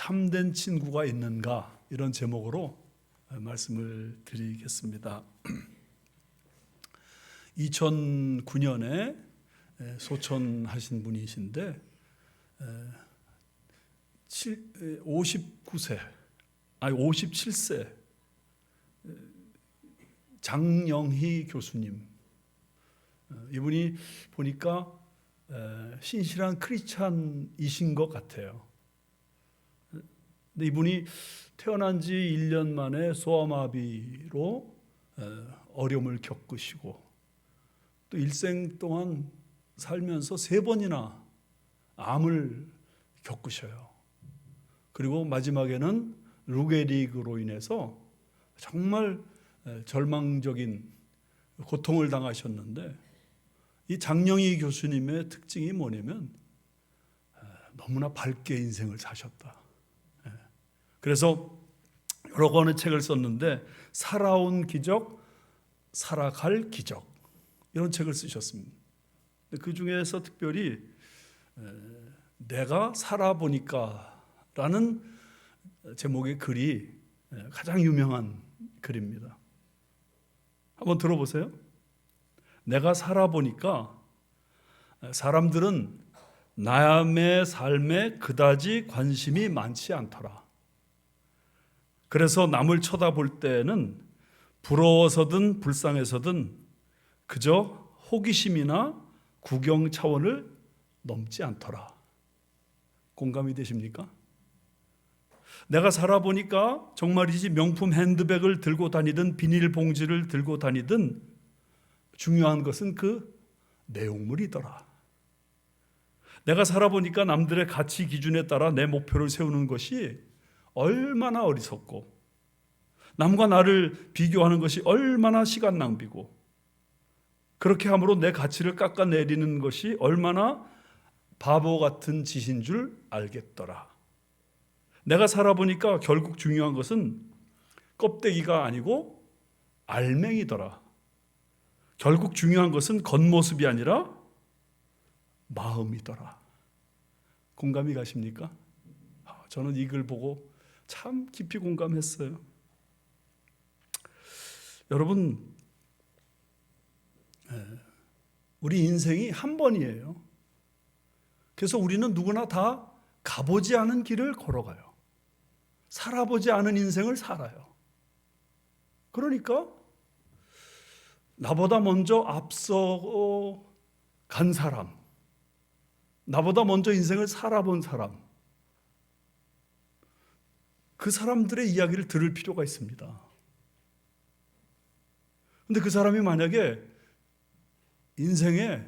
참된 친구가 있는가, 이런 제목으로 말씀을 드리겠습니다. 2009년에 소천하신 분이신데 57세 장영희 교수님, 이분이 보니까 신실한 크리스찬이신 것 같아요. 근데 이분이 태어난 지 1년 만에 소아마비로 어려움을 겪으시고, 또 일생 동안 살면서 3번이나 암을 겪으셔요. 그리고 마지막에는 루게릭으로 인해서 정말 절망적인 고통을 당하셨는데, 이 장영희 교수님의 특징이 뭐냐면 너무나 밝게 인생을 사셨다. 그래서 여러 권의 책을 썼는데 살아온 기적, 살아갈 기적, 이런 책을 쓰셨습니다. 그 중에서 특별히 내가 살아보니까 라는 제목의 글이 가장 유명한 글입니다. 한번 들어보세요. 내가 살아보니까 사람들은 남의 삶에 그다지 관심이 많지 않더라. 그래서 남을 쳐다볼 때는 부러워서든 불쌍해서든 그저 호기심이나 구경 차원을 넘지 않더라. 공감이 되십니까? 내가 살아보니까 정말이지 명품 핸드백을 들고 다니든 비닐봉지를 들고 다니든 중요한 것은 그 내용물이더라. 내가 살아보니까 남들의 가치 기준에 따라 내 목표를 세우는 것이 얼마나 어리석고, 남과 나를 비교하는 것이 얼마나 시간 낭비고, 그렇게 함으로 내 가치를 깎아내리는 것이 얼마나 바보 같은 짓인 줄 알겠더라. 내가 살아보니까 결국 중요한 것은 껍데기가 아니고 알맹이더라. 결국 중요한 것은 겉모습이 아니라 마음이더라. 공감이 가십니까? 저는 이 글 보고 참 깊이 공감했어요. 여러분, 우리 인생이 한 번이에요. 그래서 우리는 누구나 다 가보지 않은 길을 걸어가요. 살아보지 않은 인생을 살아요. 그러니까 나보다 먼저 앞서 간 사람, 나보다 먼저 인생을 살아본 사람, 그 사람들의 이야기를 들을 필요가 있습니다. 근데 그 사람이 만약에 인생에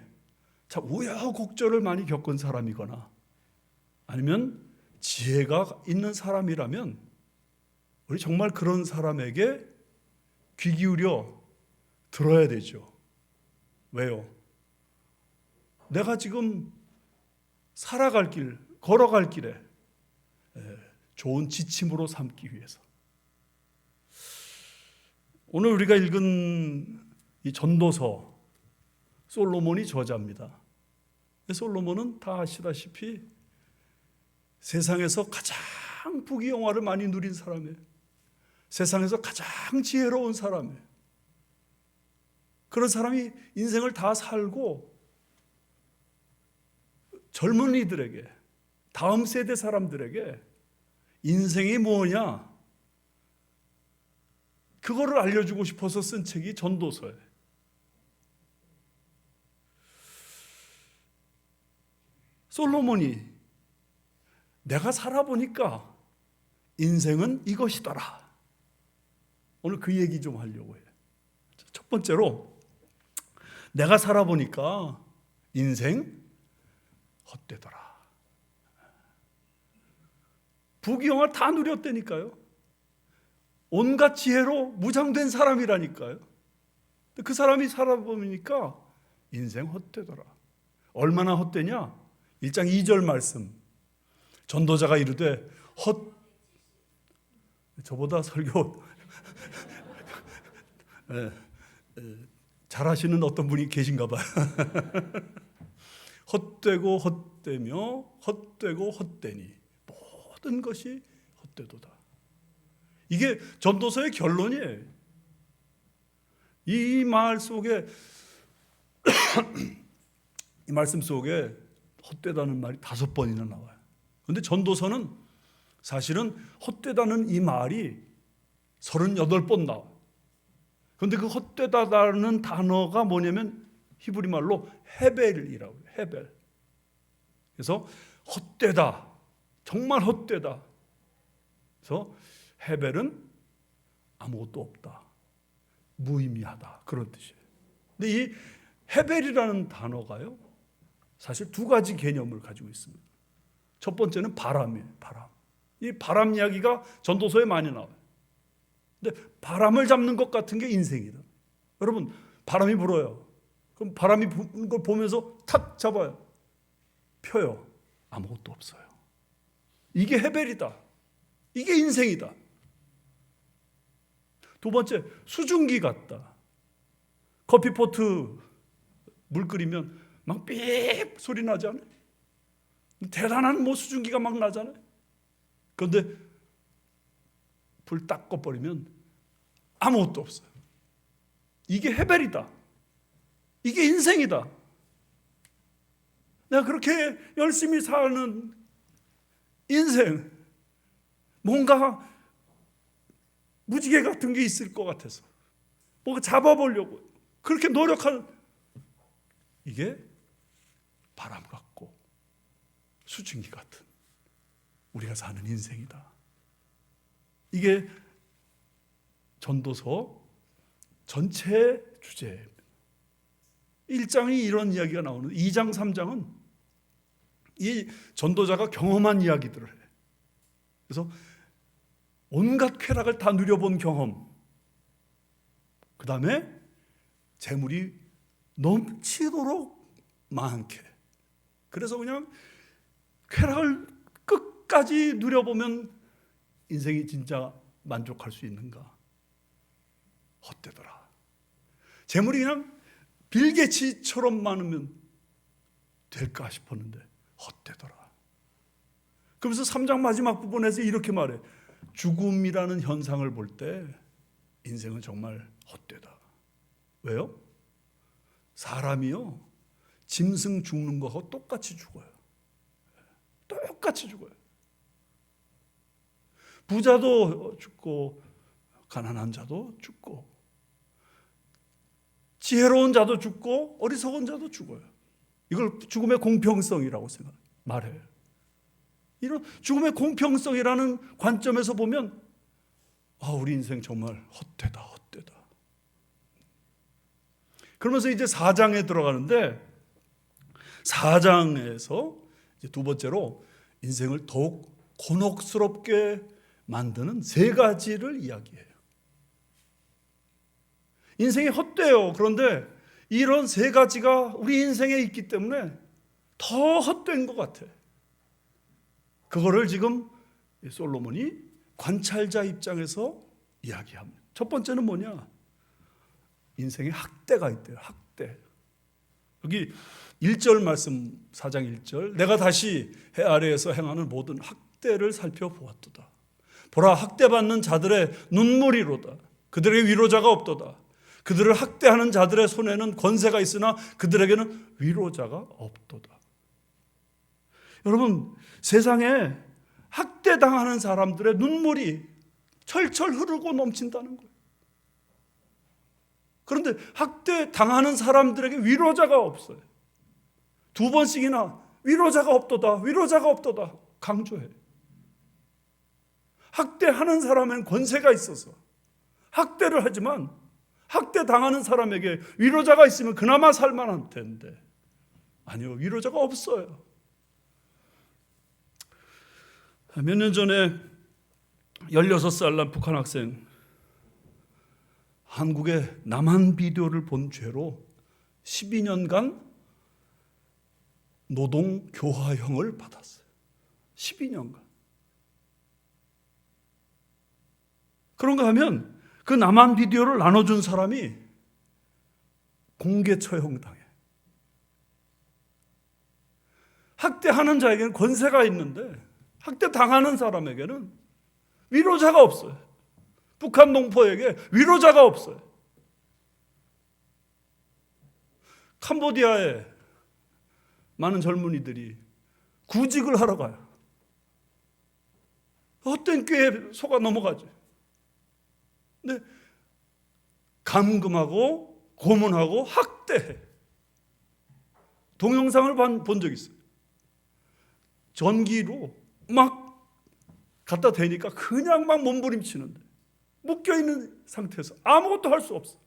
참 우여곡절을 많이 겪은 사람이거나 아니면 지혜가 있는 사람이라면 우리 정말 그런 사람에게 귀 기울여 들어야 되죠. 왜요? 내가 지금 살아갈 길, 걸어갈 길에 좋은 지침으로 삼기 위해서. 오늘 우리가 읽은 이 전도서, 솔로몬이 저자입니다. 솔로몬은 다 아시다시피 세상에서 가장 부귀영화를 많이 누린 사람이에요. 세상에서 가장 지혜로운 사람이에요. 그런 사람이 인생을 다 살고 젊은이들에게, 다음 세대 사람들에게 인생이 뭐냐, 그거를 알려주고 싶어서 쓴 책이 전도서예요. 솔로몬이 내가 살아보니까 인생은 이것이더라. 오늘 그 얘기 좀 하려고 해요. 첫 번째로, 내가 살아보니까 인생 헛되더라. 부귀영화 다 누렸다니까요. 온갖 지혜로 무장된 사람이라니까요. 그 사람이 살아보니까 인생 헛되더라. 얼마나 헛되냐? 1장 2절 말씀. 전도자가 이르되 저보다 설교 잘하시는 어떤 분이 계신가 봐요. 헛되고 헛되며 헛되고 헛되니 모든 것이 헛되도다. 이게 전도서의 결론이에요. 이 말 속에 이 말씀 속에 헛되다는 말이 5번이나 나와요. 그런데 전도서는 사실은 헛되다는 이 말이 38번 나와요. 그런데 그 헛되다라는 단어가 뭐냐면 히브리 말로 헤벨이라고 해요. 헤벨. 그래서 헛되다, 정말 헛되다. 그래서 헤벨은 아무것도 없다, 무의미하다, 그런 뜻이에요. 근데 이 헤벨이라는 단어가요, 사실 2가지 개념을 가지고 있습니다. 첫 번째는 바람이에요. 바람. 이 바람 이야기가 전도서에 많이 나와요. 근데 바람을 잡는 것 같은 게 인생이다. 여러분, 바람이 불어요. 그럼 바람이 부는 걸 보면서 탁 잡아요. 펴요. 아무것도 없어요. 이게 헤벨이다. 이게 인생이다. 2번째, 수증기 같다. 커피포트 물 끓이면 막 삐 소리 나지 않아요? 대단한 수증기가 막 나잖아요. 그런데 불 딱 꺼버리면 아무것도 없어요. 이게 헤벨이다. 이게 인생이다. 내가 그렇게 열심히 사는 인생, 뭔가 무지개 같은 게 있을 것 같아서 뭔가 잡아보려고 그렇게 노력한, 이게 바람 같고 수증기 같은 우리가 사는 인생이다. 이게 전도서 전체 주제예요. 1장이 이런 이야기가 나오는데 2장, 3장은 이 전도자가 경험한 이야기들을 해요. 그래서 온갖 쾌락을 다 누려본 경험, 그 다음에 재물이 넘치도록 많게, 그래서 그냥 쾌락을 끝까지 누려보면 인생이 진짜 만족할 수 있는가? 헛되더라. 재물이 그냥 빌게이츠처럼 많으면 될까 싶었는데 헛되더라. 그러면서 3장 마지막 부분에서 이렇게 말해. 죽음이라는 현상을 볼 때 인생은 정말 헛되다. 왜요? 사람이요, 짐승 죽는 거하고 똑같이 죽어요. 똑같이 죽어요. 부자도 죽고 가난한 자도 죽고 지혜로운 자도 죽고 어리석은 자도 죽어요. 이걸 죽음의 공평성이라고 말해요. 이런 죽음의 공평성이라는 관점에서 보면 우리 인생 정말 헛되다, 헛되다. 그러면서 이제 4장에 들어가는데 4장에서 이제 2번째로 인생을 더욱 곤혹스럽게 만드는 3가지를 이야기해요. 인생이 헛돼요. 그런데 이런 3가지가 우리 인생에 있기 때문에 더 헛된 것 같아. 그거를 지금 솔로몬이 관찰자 입장에서 이야기합니다. 첫 번째는 뭐냐? 인생에 학대가 있대요. 학대. 여기 1절 말씀, 4장 1절. 내가 다시 해 아래에서 행하는 모든 학대를 살펴보았도다. 보라, 학대받는 자들의 눈물이로다. 그들에게 위로자가 없도다. 그들을 학대하는 자들의 손에는 권세가 있으나 그들에게는 위로자가 없도다. 여러분, 세상에 학대당하는 사람들의 눈물이 철철 흐르고 넘친다는 거예요. 그런데 학대당하는 사람들에게 위로자가 없어요. 2번씩이나 위로자가 없도다, 위로자가 없도다 강조해요. 학대하는 사람에는 권세가 있어서 학대를 하지만 학대당하는 사람에게 위로자가 있으면 그나마 살만한 텐데 아니요, 위로자가 없어요. 몇 년 전에 16살 난 북한 학생, 한국의 남한 비디오를 본 죄로 12년간 노동 교화형을 받았어요. 12년간. 그런가 하면 그 남한 비디오를 나눠준 사람이 공개 처형당해. 학대하는 자에게는 권세가 있는데 학대 당하는 사람에게는 위로자가 없어요. 북한 동포에게 위로자가 없어요. 캄보디아에 많은 젊은이들이 구직을 하러 가요. 헛된 꾀에 속아 넘어가죠. 근데 감금하고 고문하고 학대해. 동영상을 본 적 있어요. 전기로 막 갖다 대니까 그냥 막 몸부림치는데 묶여있는 상태에서 아무것도 할 수 없어.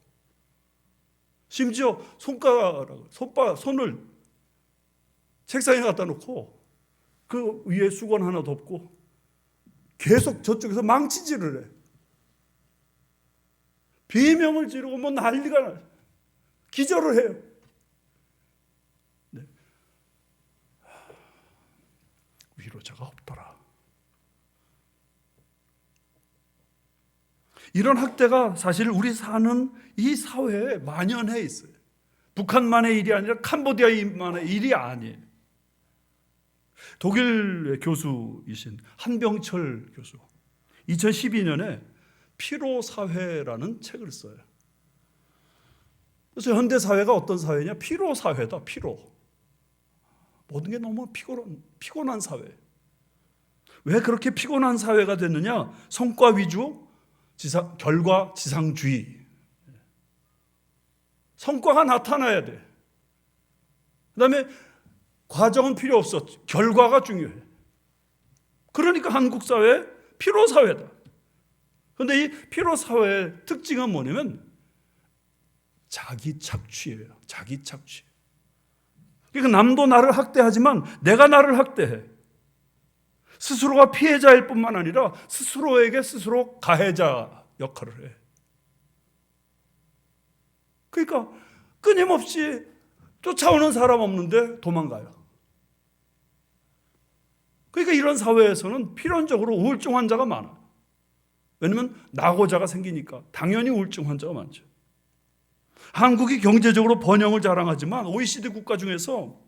심지어 손을 책상에 갖다 놓고 그 위에 수건 하나 덮고 계속 저쪽에서 망치질을 해. 비명을 지르고 뭐 난리가 나요. 기절을 해요. 네. 위로자가 없더라. 이런 학대가 사실 우리 사는 이 사회에 만연해 있어요. 북한만의 일이 아니라 캄보디아만의 일이 아니에요. 독일 교수이신 한병철 교수 2012년에 피로사회라는 책을 써요. 그래서 현대사회가 어떤 사회냐? 피로사회다. 피로. 모든 게 너무 피곤한 사회. 왜 그렇게 피곤한 사회가 됐느냐? 성과 위주, 결과 지상주의. 성과가 나타나야 돼. 그 다음에 과정은 필요 없어. 결과가 중요해. 그러니까 한국 사회 피로사회다. 그런데 이 피로사회의 특징은 뭐냐면 자기 착취예요. 자기 착취. 그러니까 남도 나를 학대하지만 내가 나를 학대해. 스스로가 피해자일 뿐만 아니라 스스로에게 스스로 가해자 역할을 해. 그러니까 끊임없이 쫓아오는 사람 없는데 도망가요. 그러니까 이런 사회에서는 필연적으로 우울증 환자가 많아. 왜냐하면 낙오자가 생기니까 당연히 우울증 환자가 많죠. 한국이 경제적으로 번영을 자랑하지만 OECD 국가 중에서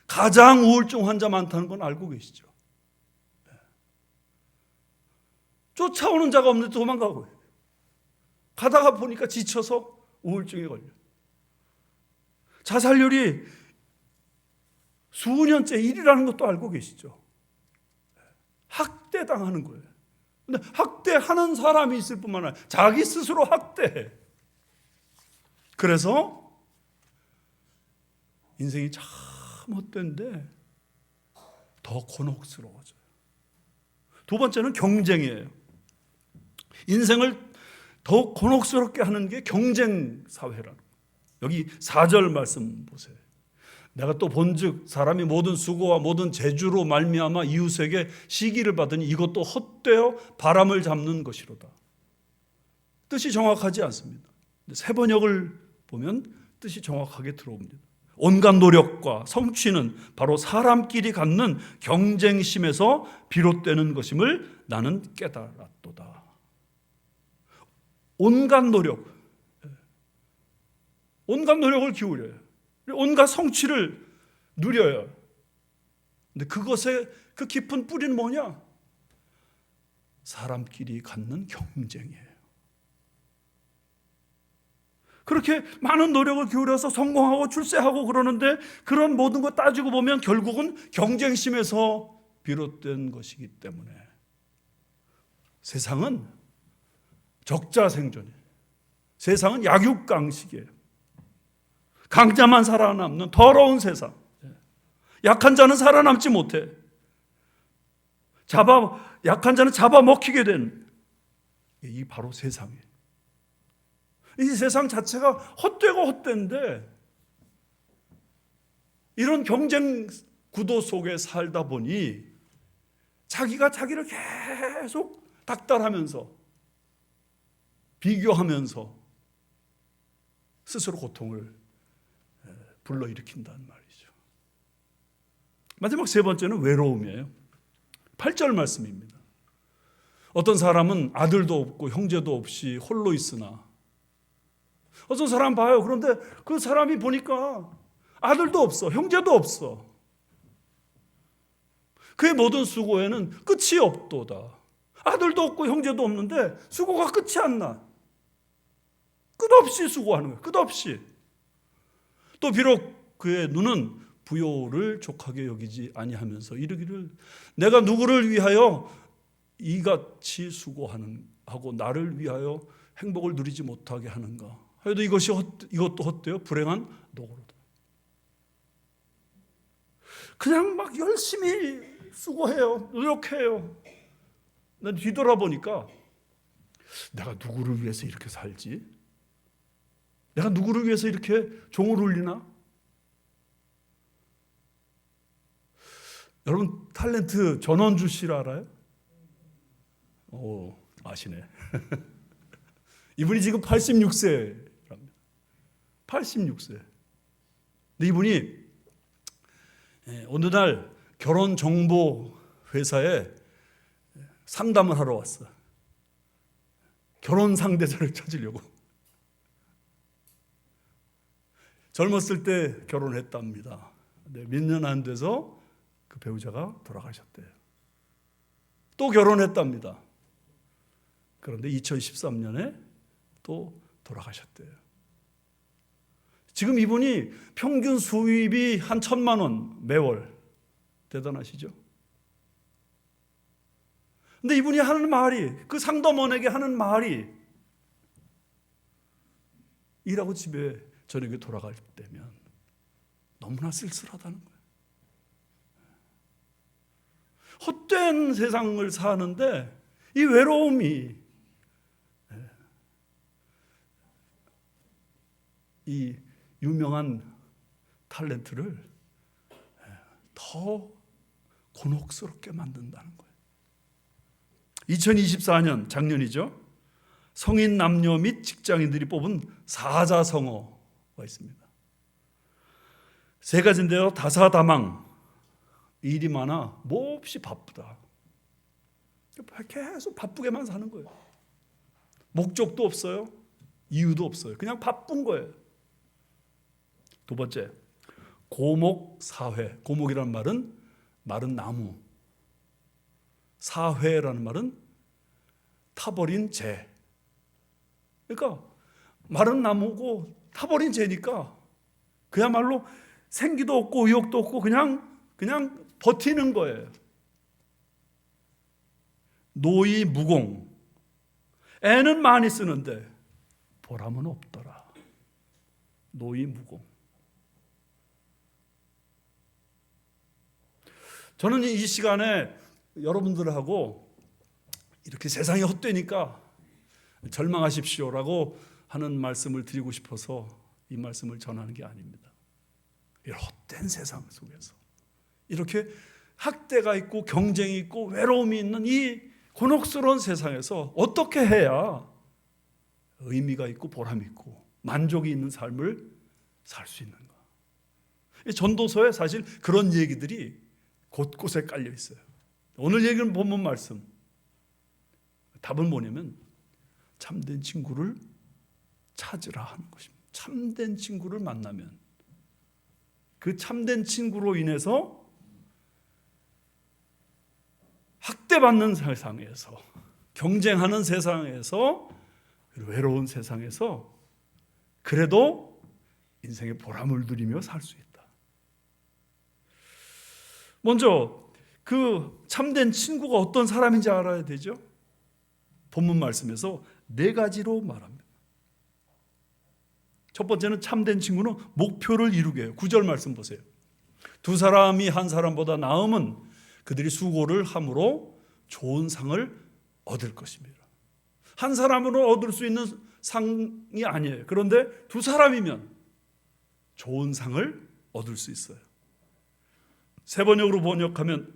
가장 우울증 환자 많다는 건 알고 계시죠? 쫓아오는 자가 없는데 도망가고 가다가 보니까 지쳐서 우울증에 걸려. 자살률이 수년째 1위라는 것도 알고 계시죠? 학대당하는 거예요. 근데 학대하는 사람이 있을 뿐만 아니라 자기 스스로 학대해. 그래서 인생이 참 헛된데 더 곤혹스러워져요. 두 번째는 경쟁이에요. 인생을 더 곤혹스럽게 하는 게 경쟁 사회라는 거예요. 여기 4절 말씀 보세요. 내가 또 본즉 사람이 모든 수고와 모든 재주로 말미암아 이웃에게 시기를 받으니 이것도 헛되어 바람을 잡는 것이로다. 뜻이 정확하지 않습니다. 새 번역을 보면 뜻이 정확하게 들어옵니다. 온갖 노력과 성취는 바로 사람끼리 갖는 경쟁심에서 비롯되는 것임을 나는 깨달았도다. 온갖 노력을 기울여요. 온갖 성취를 누려요. 근데 그것의 그 깊은 뿌리는 뭐냐? 사람끼리 갖는 경쟁이에요. 그렇게 많은 노력을 기울여서 성공하고 출세하고 그러는데 그런 모든 거 따지고 보면 결국은 경쟁심에서 비롯된 것이기 때문에 세상은 적자생존이에요. 세상은 약육강식이에요. 강자만 살아남는 더러운 세상. 약한 자는 살아남지 못해. 약한 자는 잡아먹히게 되는 이 바로 세상이에요. 이 세상 자체가 헛되고 헛된데 이런 경쟁 구도 속에 살다 보니 자기가 자기를 계속 닥달하면서 비교하면서 스스로 고통을 불러일으킨다는 말이죠. 마지막 세 번째는 외로움이에요. 8절 말씀입니다. 어떤 사람은 아들도 없고 형제도 없이 홀로 있으나 어떤 사람 봐요. 그런데 그 사람이 보니까 아들도 없어, 형제도 없어. 그의 모든 수고에는 끝이 없도다. 아들도 없고 형제도 없는데 수고가 끝이 안 나. 끝없이 수고하는 거예요. 끝없이. 또 비록 그의 눈은 부요를 족하게 여기지 아니하면서 이르기를 내가 누구를 위하여 이같이 수고하고 나를 위하여 행복을 누리지 못하게 하는가. 하여도 이것도 헛되어 불행한 노고로다. 그냥 막 열심히 수고해요. 노력해요. 난 뒤돌아보니까 내가 누구를 위해서 이렇게 살지? 내가 누구를 위해서 이렇게 종을 울리나? 여러분 탤런트 전원주 씨를 알아요? 오, 아시네. 이분이 지금 86세랍니다. 86세. 근데 이분이 어느 날 결혼 정보 회사에 상담을 하러 왔어. 결혼 상대자를 찾으려고. 젊었을 때 결혼했답니다. 몇 년 안 돼서 그 배우자가 돌아가셨대요. 또 결혼했답니다. 그런데 2013년에 또 돌아가셨대요. 지금 이분이 평균 수입이 한 1,000만 원 매월. 대단하시죠? 근데 이분이 하는 말이, 그 상담원에게 하는 말이, 일하고 집에 저녁에 돌아갈 때면 너무나 쓸쓸하다는 거예요. 헛된 세상을 사는데 이 외로움이, 이 유명한 탤런트를 더 곤혹스럽게 만든다는 거예요. 2024년 작년이죠. 성인 남녀 및 직장인들이 뽑은 사자성어가 있습니다. 세 가지인데요. 다사다망, 일이 많아 몹시 바쁘다. 계속 바쁘게만 사는 거예요. 목적도 없어요. 이유도 없어요. 그냥 바쁜 거예요. 두 번째, 고목사회. 고목이라는 말은 마른 나무, 사회라는 말은 타버린 재. 그러니까 마른 나무고 타버린 재니까 그야말로 생기도 없고 의욕도 없고 그냥 버티는 거예요. 노이무공. 애는 많이 쓰는데 보람은 없더라. 노이무공. 저는 이 시간에 여러분들하고 이렇게 세상이 헛되니까 절망하십시오라고 하는 말씀을 드리고 싶어서 이 말씀을 전하는 게 아닙니다. 이 헛된 세상 속에서 이렇게 학대가 있고 경쟁이 있고 외로움이 있는 이 곤혹스러운 세상에서 어떻게 해야 의미가 있고 보람이 있고 만족이 있는 삶을 살 수 있는가. 이 전도서에 사실 그런 얘기들이 곳곳에 깔려 있어요. 오늘 얘기는 본문 말씀. 답은 뭐냐면 참된 친구를 찾으라 하는 것입니다. 참된 친구를 만나면 그 참된 친구로 인해서 학대받는 세상에서, 경쟁하는 세상에서, 외로운 세상에서 그래도 인생의 보람을 누리며 살 수 있다. 먼저 그 참된 친구가 어떤 사람인지 알아야 되죠. 본문 말씀에서 네 가지로 말합니다. 첫 번째는 참된 친구는 목표를 이루게 해요. 9절 말씀 보세요. 두 사람이 한 사람보다 나음은 그들이 수고를 함으로 좋은 상을 얻을 것입니다. 한 사람으로 얻을 수 있는 상이 아니에요. 그런데 두 사람이면 좋은 상을 얻을 수 있어요. 세 번역으로 번역하면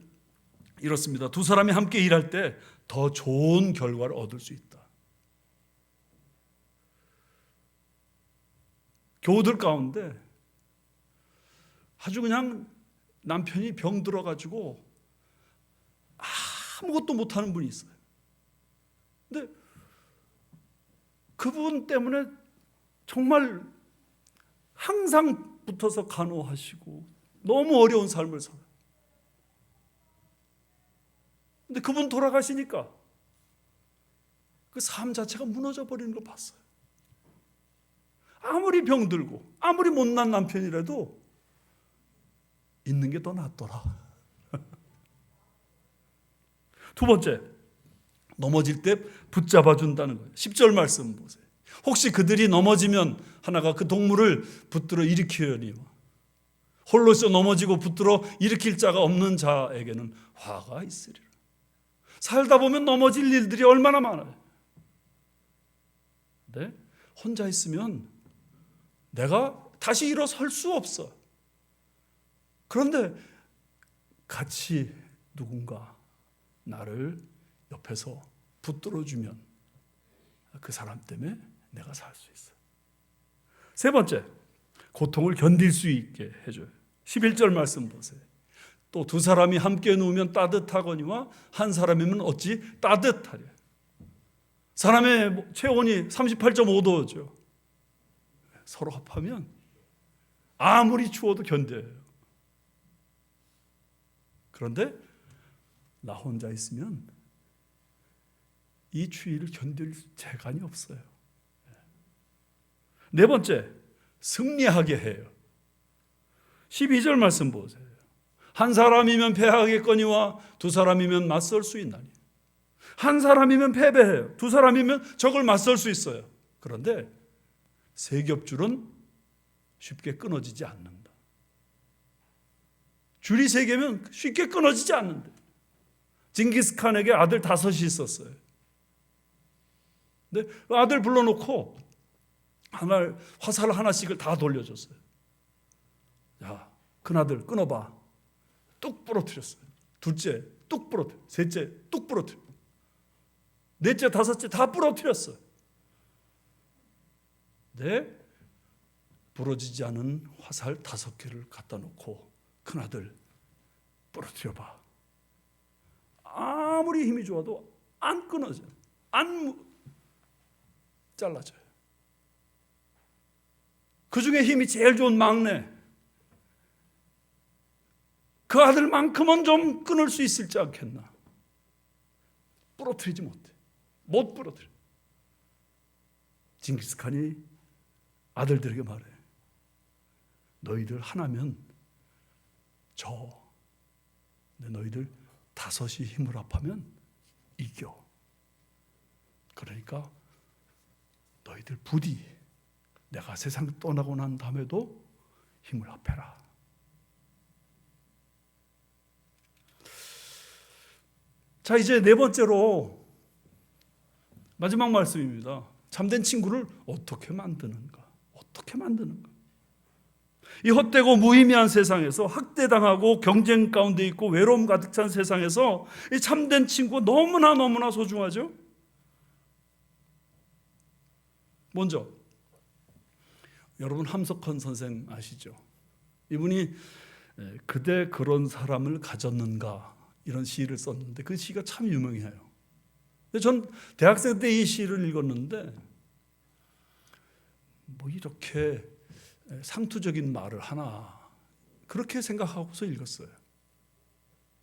이렇습니다. 두 사람이 함께 일할 때 더 좋은 결과를 얻을 수 있다. 교우들 가운데 아주 그냥 남편이 병 들어가지고 아무것도 못하는 분이 있어요. 근데 그분 때문에 정말 항상 붙어서 간호하시고 너무 어려운 삶을 살아요. 근데 그분 돌아가시니까 그 삶 자체가 무너져 버리는 걸 봤어요. 아무리 병들고 아무리 못난 남편이라도 있는 게 더 낫더라. 두 번째, 넘어질 때 붙잡아 준다는 거예요. 10절 말씀 보세요. 혹시 그들이 넘어지면 하나가 그 동물을 붙들어 일으키려니와 홀로서 넘어지고 붙들어 일으킬 자가 없는 자에게는 화가 있으리라. 살다 보면 넘어질 일들이 얼마나 많아요. 근데 혼자 있으면 내가 다시 일어설 수 없어. 그런데 같이 누군가 나를 옆에서 붙들어주면 그 사람 때문에 내가 살 수 있어. 세 번째, 고통을 견딜 수 있게 해줘요. 11절 말씀 보세요. 또 두 사람이 함께 누우면 따뜻하거니와 한 사람이면 어찌 따뜻하랴. 사람의 체온이 38.5도죠. 서로 합하면 아무리 추워도 견뎌요. 그런데 나 혼자 있으면 이 추위를 견딜 재간이 없어요. 네 번째, 승리하게 해요. 12절 말씀 보세요. 한 사람이면 패하겠거니와 두 사람이면 맞설 수 있나니. 한 사람이면 패배해요. 두 사람이면 적을 맞설 수 있어요. 그런데 세 겹줄은 쉽게 끊어지지 않는다. 줄이 세 개면 쉽게 끊어지지 않는다. 징기스칸에게 아들 5이 있었어요. 근데 아들 불러놓고 화살 하나씩을 다 돌려줬어요. 야, 큰아들 끊어봐. 뚝 부러뜨렸어요. 둘째 뚝 부러뜨려. 셋째 뚝 부러뜨려. 넷째, 다섯째 다 부러뜨렸어요. 네, 부러지지 않은 화살 5개를 갖다 놓고 큰아들 부러뜨려봐. 아무리 힘이 좋아도 안 끊어져요. 안 잘라져요. 그 중에 힘이 제일 좋은 막내, 그 아들만큼은 좀 끊을 수 있을지 않겠나. 부러뜨리지 못해. 못 부러뜨려. 징기스칸이 아들들에게 말해. 너희들 하나면 근데 너희들 5이 힘을 합하면 이겨. 그러니까 너희들 부디 내가 세상 떠나고 난 다음에도 힘을 합해라. 자, 이제 네 번째로 마지막 말씀입니다. 참된 친구를 어떻게 만드는가? 어떻게 만드는가? 이 헛되고 무의미한 세상에서 학대당하고 경쟁 가운데 있고 외로움 가득 찬 세상에서 이 참된 친구가 너무나 소중하죠. 먼저 여러분 함석헌 선생 아시죠? 이분이 그대 그런 사람을 가졌는가 이런 시를 썼는데 그 시가 참 유명해요. 전 대학생 때 이 시를 읽었는데 뭐 이렇게 상투적인 말을 하나 그렇게 생각하고서 읽었어요.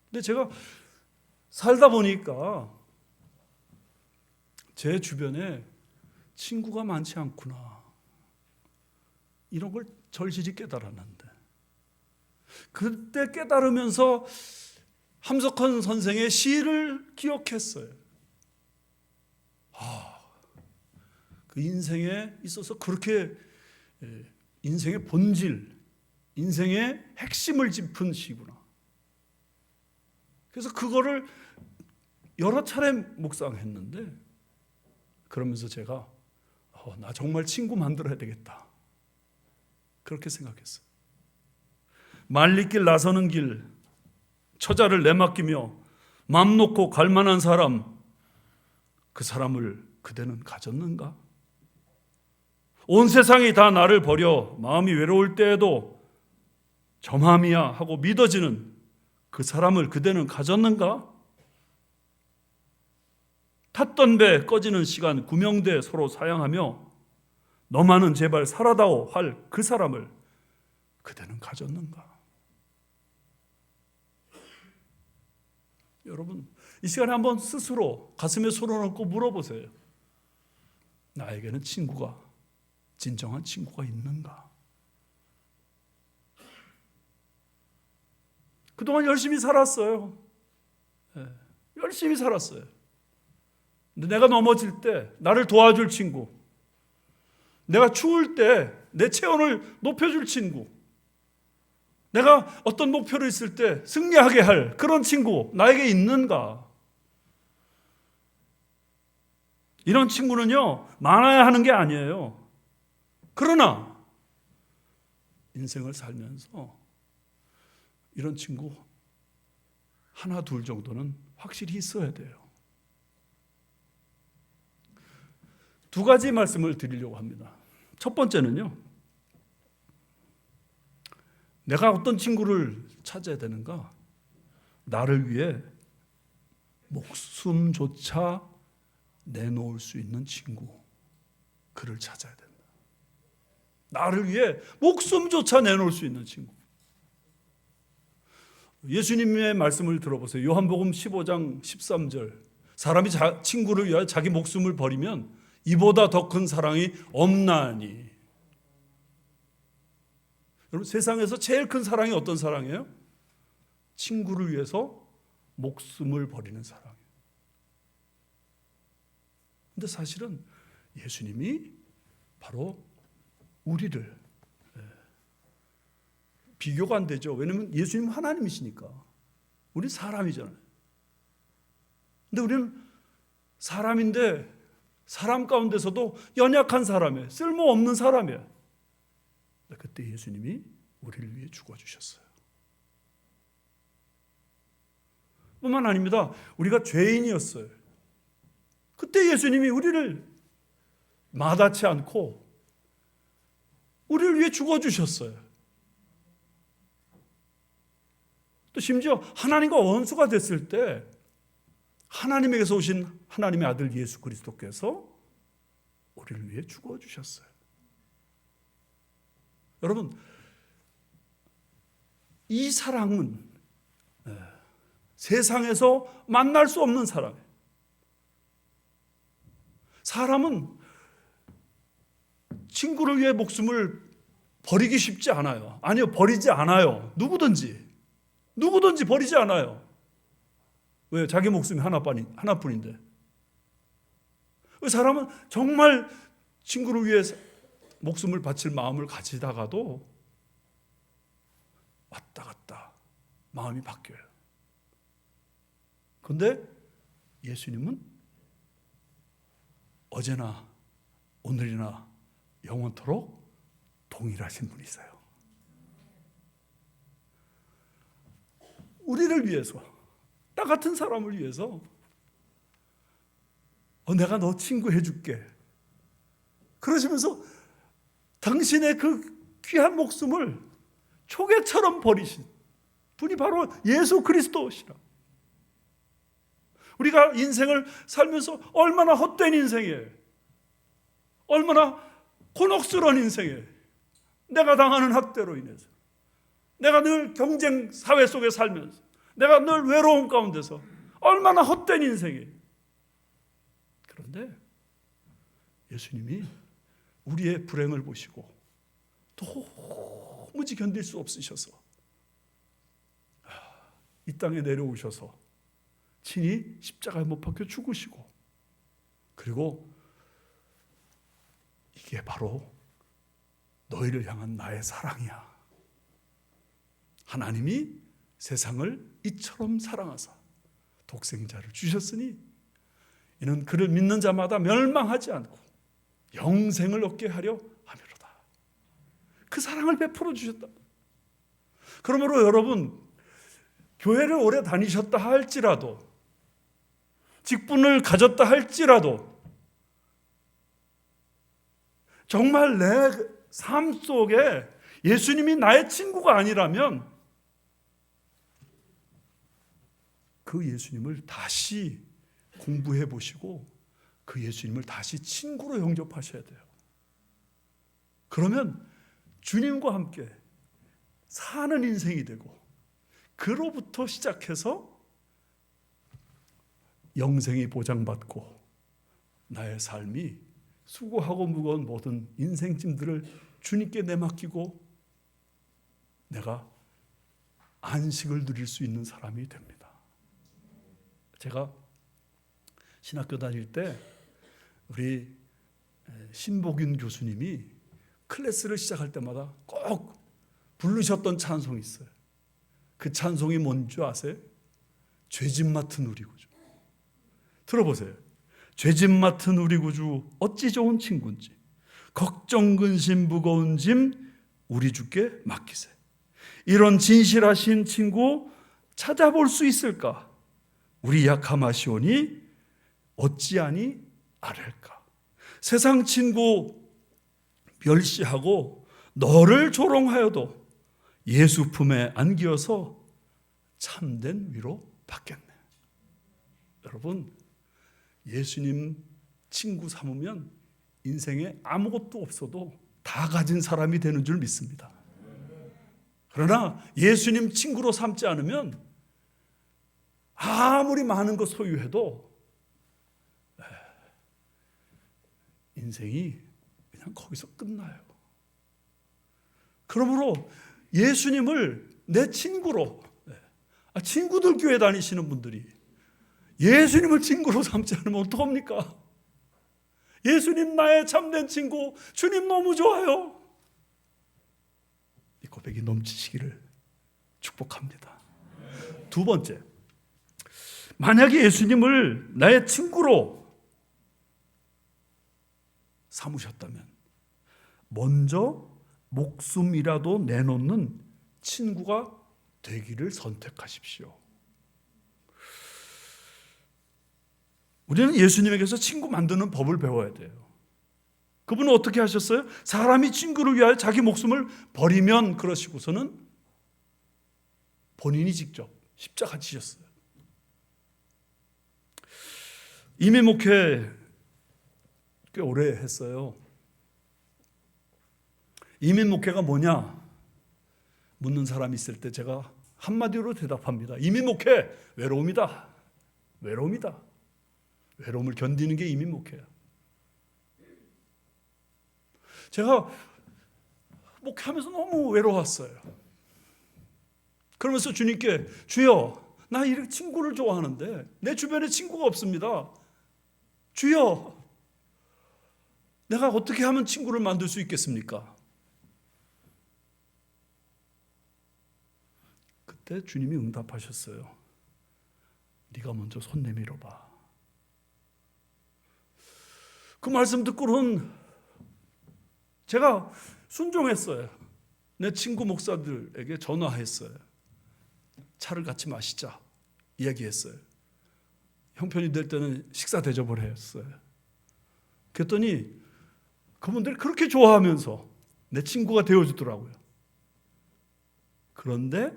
근데 제가 살다 보니까 제 주변에 친구가 많지 않구나 이런 걸 절실히 깨달았는데 그때 깨달으면서 함석헌 선생의 시를 기억했어요. 그 인생에 있어서 그렇게 인생의 본질, 인생의 핵심을 짚은 시구나. 그래서 그거를 여러 차례 묵상했는데 그러면서 제가 나 정말 친구 만들어야 되겠다. 그렇게 생각했어요. 말리길 나서는 길, 처자를 내맡기며 맘 놓고 갈 만한 사람, 그 사람을 그대는 가졌는가? 온 세상이 다 나를 버려 마음이 외로울 때에도 저 마음이야 하고 믿어지는 그 사람을 그대는 가졌는가? 탔던 배 꺼지는 시간 구명대 서로 사양하며 너만은 제발 살아다오 할 그 사람을 그대는 가졌는가? 여러분, 이 시간에 한번 스스로 가슴에 손을 얹고 물어보세요. 나에게는 친구가, 진정한 친구가 있는가? 그동안 열심히 살았어요. 열심히 살았어요. 근데 내가 넘어질 때 나를 도와줄 친구, 내가 추울 때 내 체온을 높여줄 친구, 내가 어떤 목표를 있을 때 승리하게 할 그런 친구 나에게 있는가? 이런 친구는요, 많아야 하는 게 아니에요. 그러나 인생을 살면서 이런 친구 하나 둘 정도는 확실히 있어야 돼요. 두 가지 말씀을 드리려고 합니다. 첫 번째는요, 내가 어떤 친구를 찾아야 되는가? 나를 위해 목숨조차 내놓을 수 있는 친구, 그를 찾아야 된다. 나를 위해 목숨조차 내놓을 수 있는 친구. 예수님의 말씀을 들어보세요. 요한복음 15장 13절. 사람이 친구를 위하여 자기 목숨을 버리면 이보다 더 큰 사랑이 없나니. 여러분, 세상에서 제일 큰 사랑이 어떤 사랑이에요? 친구를 위해서 목숨을 버리는 사랑이에요. 근데 사실은 예수님이 바로 우리를, 비교가 안 되죠. 왜냐하면 예수님은 하나님이시니까. 우리는 사람이잖아요. 근데 우리는 사람인데 사람 가운데서도 연약한 사람이에요. 쓸모없는 사람이에요. 그때 예수님이 우리를 위해 죽어주셨어요. 뿐만 아닙니다. 우리가 죄인이었어요. 그때 예수님이 우리를 마다치 않고 우리를 위해 죽어주셨어요. 또 심지어 하나님과 원수가 됐을 때 하나님에게서 오신 하나님의 아들 예수 그리스도께서 우리를 위해 죽어주셨어요. 여러분, 이 사랑은 세상에서 만날 수 없는 사랑이에요. 사람은 친구를 위해 목숨을 버리기 쉽지 않아요. 아니요, 버리지 않아요. 누구든지 버리지 않아요. 왜? 자기 목숨이 하나뿐인데. 사람은 정말 친구를 위해 목숨을 바칠 마음을 가지다가도 왔다 갔다 마음이 바뀌어요. 그런데 예수님은 어제나 오늘이나 영원토록 동일하신 분이세요. 우리를 위해서, 나 같은 사람을 위해서 내가 너 친구 해줄게. 그러시면서 당신의 그 귀한 목숨을 초계처럼 버리신 분이 바로 예수 그리스도시라. 우리가 인생을 살면서 얼마나 헛된 인생이에요. 얼마나 곤혹스러운 인생이에요. 내가 당하는 학대로 인해서, 내가 늘 경쟁 사회 속에 살면서, 내가 늘 외로움 가운데서 얼마나 헛된 인생이에요. 그런데 예수님이 우리의 불행을 보시고 도무지 견딜 수 없으셔서 이 땅에 내려오셔서 친히 십자가에 못 박혀 죽으시고, 그리고 이게 바로 너희를 향한 나의 사랑이야. 하나님이 세상을 이처럼 사랑하사 독생자를 주셨으니 이는 그를 믿는 자마다 멸망하지 않고 영생을 얻게 하려 함이로다. 그 사랑을 베풀어 주셨다. 그러므로 여러분, 교회를 오래 다니셨다 할지라도, 직분을 가졌다 할지라도, 정말 내 삶 속에 예수님이 나의 친구가 아니라면 그 예수님을 다시 공부해 보시고 그 예수님을 다시 친구로 영접하셔야 돼요. 그러면 주님과 함께 사는 인생이 되고, 그로부터 시작해서 영생이 보장받고 나의 삶이 수고하고 무거운 모든 인생 짐들을 주님께 내맡기고 내가 안식을 누릴 수 있는 사람이 됩니다. 제가 신학교 다닐 때 우리 신복윤 교수님이 클래스를 시작할 때마다 꼭 부르셨던 찬송이 있어요. 그 찬송이 뭔지 아세요? 죄짐 맡은 우리 구주. 들어보세요. 죄짐 맡은 우리 구주 어찌 좋은 친구인지 걱정 근심 무거운 짐 우리 주께 맡기세. 이런 진실하신 친구 찾아볼 수 있을까? 우리 약함하시오니 어찌하니 아랠까? 세상 친구 멸시하고 너를 조롱하여도 예수 품에 안기어서 참된 위로 받겠네. 여러분, 예수님 친구 삼으면 인생에 아무것도 없어도 다 가진 사람이 되는 줄 믿습니다. 그러나 예수님 친구로 삼지 않으면 아무리 많은 것 소유해도 인생이 그냥 거기서 끝나요. 그러므로 예수님을 내 친구로, 친구들 교회 다니시는 분들이 예수님을 친구로 삼지 않으면 어떡합니까? 예수님 나의 참된 친구, 주님 너무 좋아요. 이 고백이 넘치시기를 축복합니다. 두 번째, 만약에 예수님을 나의 친구로 삼으셨다면 먼저 목숨이라도 내놓는 친구가 되기를 선택하십시오. 우리는 예수님에게서 친구 만드는 법을 배워야 돼요. 그분은 어떻게 하셨어요? 사람이 친구를 위하여 자기 목숨을 버리면 그러시고서는 본인이 직접 십자가 지셨어요. 이민 목회 꽤 오래 했어요. 이민 목회가 뭐냐? 묻는 사람이 있을 때 제가 한마디로 대답합니다. 이민 목회, 외로움이다. 외로움이다. 외로움을 견디는 게 이민 목회야. 제가 목회하면서 너무 외로웠어요. 그러면서 주님께, 주여, 나 이렇게 친구를 좋아하는데 내 주변에 친구가 없습니다. 주여, 내가 어떻게 하면 친구를 만들 수 있겠습니까? 그때 주님이 응답하셨어요. 네가 먼저 손 내밀어 봐. 그 말씀 듣고는 제가 순종했어요. 내 친구 목사들에게 전화했어요. 차를 같이 마시자 이야기했어요. 형편이 될 때는 식사 대접을 했어요. 그랬더니 그분들이 그렇게 좋아하면서 내 친구가 되어주더라고요. 그런데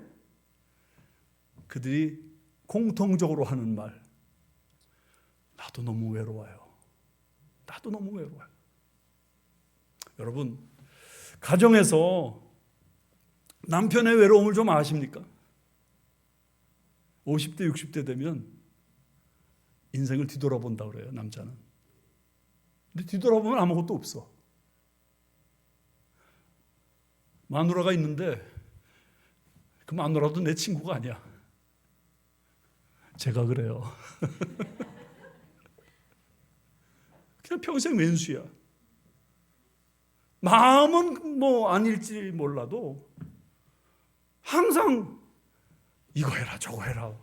그들이 공통적으로 하는 말, 나도 너무 외로워요. 나도 너무 외로워요. 여러분, 가정에서 남편의 외로움을 좀 아십니까? 50대, 60대 되면 인생을 뒤돌아본다 그래요, 남자는. 근데 뒤돌아보면 아무것도 없어. 마누라가 있는데 그 마누라도 내 친구가 아니야. 제가 그래요. 그냥 평생 왼수야. 마음은 뭐 아닐지 몰라도 항상 이거 해라 저거 해라,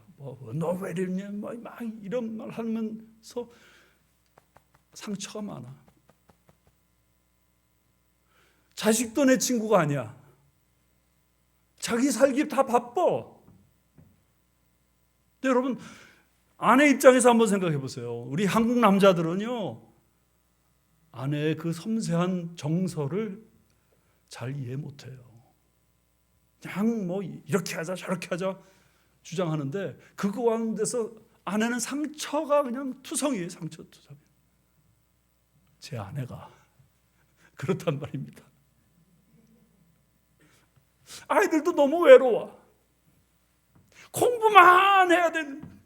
너 왜 이러냐, 막 이런 말 하면서 상처가 많아. 자식도 내 친구가 아니야. 자기 살기 다 바빠. 근데 여러분, 아내 입장에서 한번 생각해 보세요. 우리 한국 남자들은요, 아내의 그 섬세한 정서를 잘 이해 못해요. 그냥 뭐 이렇게 하자 저렇게 하자 주장하는데 그거 가운데서 아내는 상처가 그냥 투성이에요. 상처 투성이. 제 아내가 그렇단 말입니다. 아이들도 너무 외로워. 공부만 해야 되는.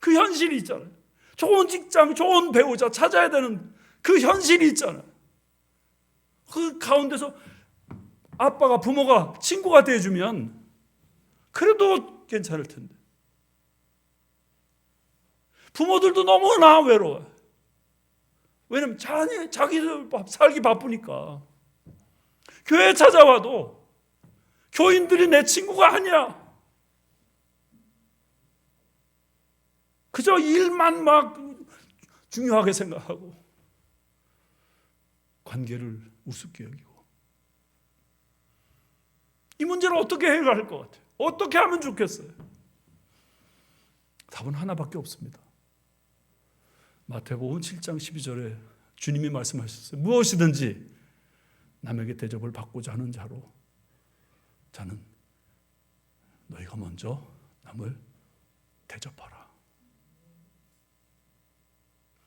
그 현실이 있잖아요. 좋은 직장, 좋은 배우자 찾아야 되는 그 현실이 있잖아요. 그 가운데서 아빠가, 부모가 친구가 돼주면 그래도 괜찮을 텐데. 부모들도 너무나 외로워요. 왜냐면 자기들 살기 바쁘니까. 교회 찾아와도 교인들이 내 친구가 아니야. 그저 일만 막 중요하게 생각하고 관계를 우습게 여기고. 이 문제를 어떻게 해결할 것 같아요? 어떻게 하면 좋겠어요? 답은 하나밖에 없습니다. 마태복음 7장 12절에 주님이 말씀하셨어요. 무엇이든지 남에게 대접을 받고자 하는 자는 너희가 먼저 남을 대접하라.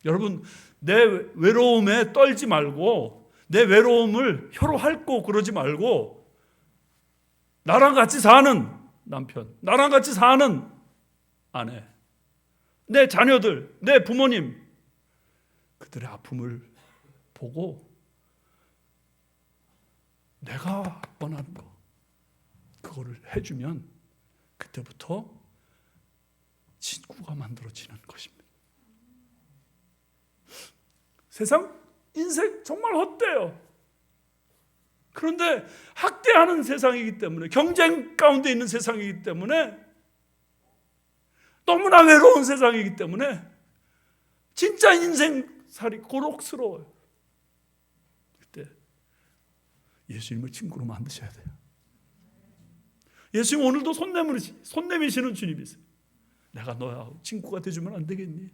여러분, 내 외로움에 떨지 말고, 내 외로움을 혀로 핥고 그러지 말고, 나랑 같이 사는 남편, 나랑 같이 사는 아내, 내 자녀들, 내 부모님, 그들의 아픔을 보고 내가 원하는 거, 그거를 해주면 그때부터 친구가 만들어지는 것입니다. 세상, 인생 정말 헛돼요. 그런데 학대하는 세상이기 때문에, 경쟁 가운데 있는 세상이기 때문에, 너무나 외로운 세상이기 때문에 진짜 인생살이 고록스러워요. 그때 예수님을 친구로 만드셔야 돼요. 예수님 오늘도 손 내미시는 주님이세요. 내가 너야 친구가 돼주면 안 되겠니?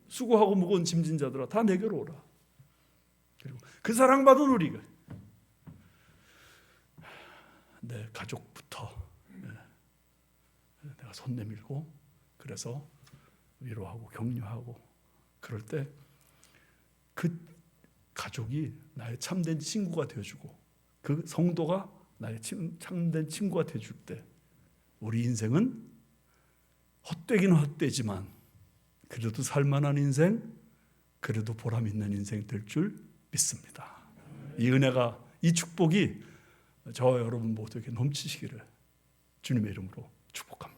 수고하고 무거운 짐진 자들아 다 내게로 오라. 그리고 그 사랑받은 우리가 내 가족부터 내가 손 내밀고, 그래서 위로하고 격려하고, 그럴 때 그 가족이 나의 참된 친구가 되어주고, 그 성도가 나의 참된 친구가 되어줄 때 우리 인생은 헛되기는 헛되지만 그래도 살만한 인생, 그래도 보람 있는 인생 될 줄 믿습니다. 이 은혜가, 이 축복이 저와 여러분 모두에게 넘치시기를 주님의 이름으로 축복합니다.